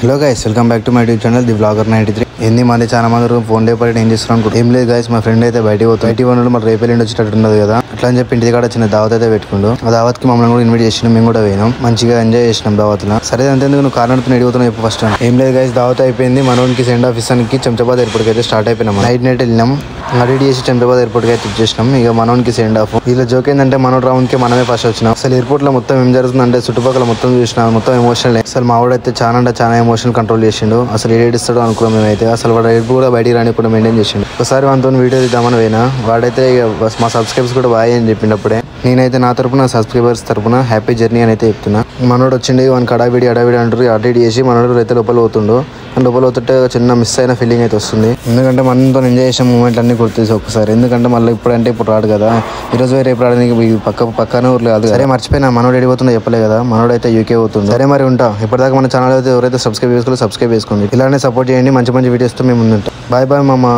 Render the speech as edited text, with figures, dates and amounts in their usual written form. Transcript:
Hello guys, welcome back to my YouTube channel the blogger 93. ఏంది మంది చాలా మంది ఫోన్ లేపడి ఏం చేస్తారు అనుకుంటే ఏం లేదు గైస్. మా ఫ్రెండ్ అయితే బయటికి పోతాడు. మరి రేపు వెళ్ళి వచ్చేటట్టు ఉండదు కదా, అట్లా అని చెప్పి ఇంటి కాడ చిన్న దావత్ అయితే పెట్టుకుండు. ఆ దావత్ కి మమ్మల్ని కూడా ఇన్వైట్ చేసినాం. మేము కూడా పోయినాం, మంచిగా ఎంజాయ్ చేసినాం దావత్ లో. సరే అంతేందుకు నువ్వు కారణంతో ఎడిపోతున్నావు చెప్పు ఫస్ట్. ఏం లేదు గైస్, దావత్ అయిపోయింది. మనోనికి సెండ్ ఆఫ్ ఇస్తానికి చెంచాబాద్ ఎయిర్పోర్ట్ అయితే స్టార్ట్ అయిపోయినాం. నైట్ వెళ్ళినాం, రెడీ చేసి చెంచాబాద్ ఎయిర్పోర్ట్ అయితే ఇచ్చేసినాం. ఇక మనోనికి సెండ్ ఆఫ్. ఇలా జోక్ ఏంటంటే మనోడు రౌండ్ కి మనమే ఫస్ట్ వచ్చినాం. అసలు ఎయిర్పోర్ట్ లో మొత్తం ఏం జరుగుతుందంటే చుట్టుపక్కల మొత్తం చూసినా మొత్తం ఎమోషనల్. అసలు మా వాడైతే చాలా ఎమోషనల్ కంట్రోల్ చేసిండు. అసలు ఏడిస్తాడు అనుకున్నాం మేమైతే. అసలు వాడు ఎయిర్పోర్ట్ కూడా బయటికి రాని కూడా మెయింటైన్ చేసిండు. ఒకసారి మనతో వీడియో తీద్దామని పోయినా, వాడైతే మా సబ్స్క్రైబర్స్ కూడా బాయ్ అని చెప్పినప్పుడే నేనైతే నా తరపున సబ్స్క్రైబర్స్ తరపున హ్యాపీ జర్నీ అని అయితే చెప్తున్నా. మనోడు వచ్చిండి, వానికి అడావిడి అంటారు. అటెండ్ చేసి మనోడు అయితే లోపల పోతుండు. లోపల పోతుంటే చిన్న మిస్ అయిన ఫీలింగ్ అయితే వస్తుంది. ఎందుకంటే మనతో ఎంజాయ్ చేసిన మూమెంట్లు అన్ని గుర్తు ఒకసారి. ఎందుకంటే మళ్ళీ ఇప్పుడు రాడు కదా, ఈరోజు రేపు రావడానికి పక్కన ఊర్లు కాదు. సరే మర్చిపోయినా, మనోడు ఎడిపోతుందో చెప్పలే కదా. మనోడు అయితే యూకే పోతుంది. సరే మరి ఉంటా. ఇప్పటిదాకా మన ఛానల్ అయితే ఎవరైతే సబ్స్క్రైబ్ చేసుకోండి, ఇలానే సపోర్ట్ చేయండి. మంచి వీడియోస్తో మేము ముందుంటాం. బాయ్ మామా.